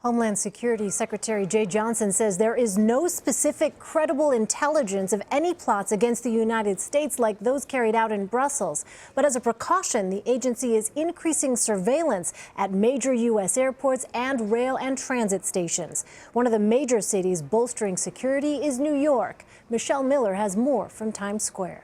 Homeland Security Secretary Jay Johnson says there is no specific credible intelligence of any plots against the United States like those carried out in Brussels. But as a precaution, the agency is increasing surveillance at major U.S. airports and rail and transit stations. One of the major cities bolstering security is New York. Michelle Miller has more from Times Square.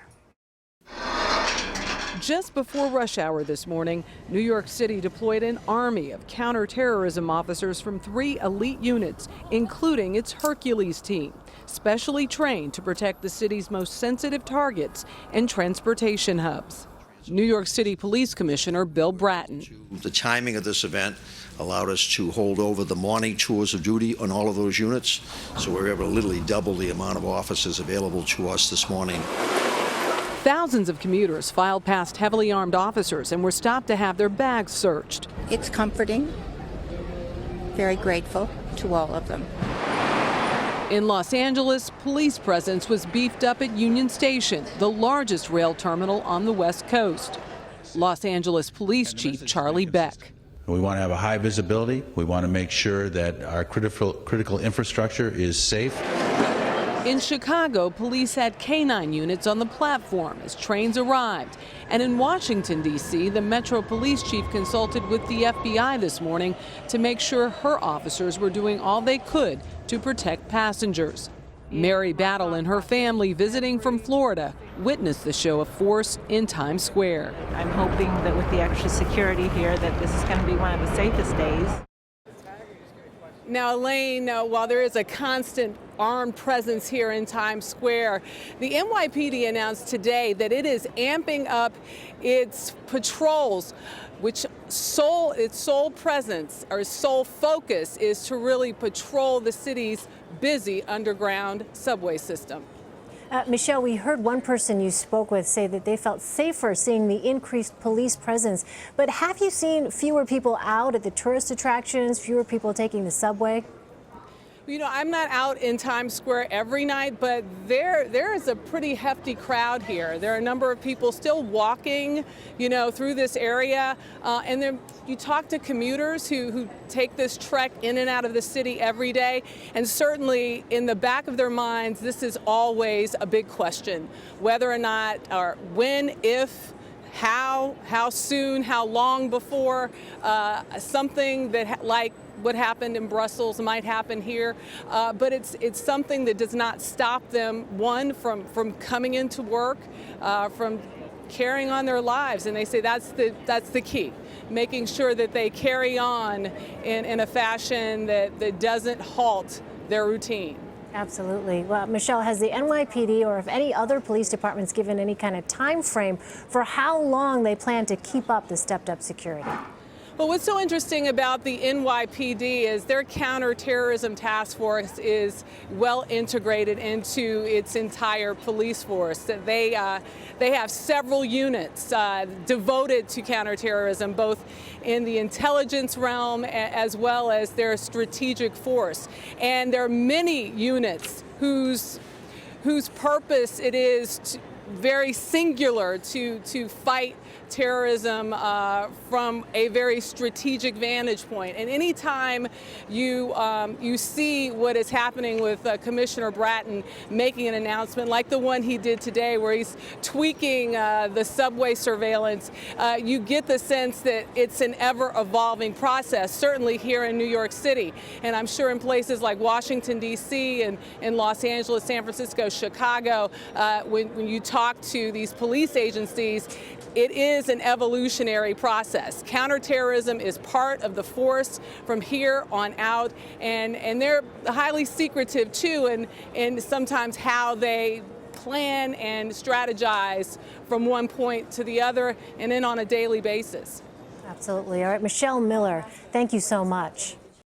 Just before rush hour this morning, New York City deployed an army of counterterrorism officers from 3 elite units, including its Hercules team, specially trained to protect the city's most sensitive targets and transportation hubs. New York City Police Commissioner Bill Bratton. The timing of this event allowed us to hold over the morning tours of duty on all of those units, so we were able to literally double the amount of officers available to us this morning. Thousands of commuters filed past heavily armed officers and were stopped to have their bags searched. It's comforting, very grateful to all of them. In Los Angeles, police presence was beefed up at Union Station, the largest rail terminal on the West Coast. Los Angeles Police Chief Charlie Beck. We want to have a high visibility. We want to make sure that our critical infrastructure is safe. In Chicago, police had K-9 units on the platform as trains arrived. And in Washington, D.C., the Metro Police Chief consulted with the FBI this morning to make sure her officers were doing all they could to protect passengers. Mary Battle and her family, visiting from Florida, witnessed the show of force in Times Square. I'm hoping that with the extra security here that this is going to be one of the safest days. Now, Elaine, while there is a constant armed presence here in Times Square, the NYPD announced today that it is amping up its patrols, which its sole presence or sole focus is to really patrol the city's busy underground subway system. Michelle, we heard one person you spoke with say that they felt safer seeing the increased police presence. But have you seen fewer people out at the tourist attractions, fewer people taking the subway? You know, I'm not out in Times Square every night, but there is a pretty hefty crowd here. There are a number of people still walking, you know, through this area. And then you talk to commuters who take this trek in and out of the city every day. And certainly in the back of their minds, this is always a big question. Whether or not, or when, if, how soon, how long before something that like what happened in Brussels might happen here, but it's something that does not stop them, one, from coming into work, from carrying on their lives, and they say that's the key, making sure that they carry on in a fashion that doesn't halt their routine. Absolutely. Well, Michelle, has the NYPD or if any other police departments given any kind of time frame for how long they plan to keep up the stepped-up security? Well, what's so interesting about the NYPD is their counterterrorism task force is well integrated into its entire police force. They have several units devoted to counterterrorism, both in the intelligence realm as well as their strategic force. And there are many units whose purpose it is very singular to fight terrorism from a very strategic vantage point. And anytime you see what is happening with Commissioner Bratton making an announcement like the one he did today where he's tweaking the subway surveillance, you get the sense that it's an ever-evolving process, certainly here in New York City. And I'm sure in places like Washington, D.C. and in Los Angeles, San Francisco, Chicago, when you talk to these police agencies, it is an evolutionary process. Counterterrorism is part of the force from here on out, and they're highly secretive too, and sometimes how they plan and strategize from one point to the other and then on a daily basis. Absolutely. All right, Michelle Miller, thank you so much.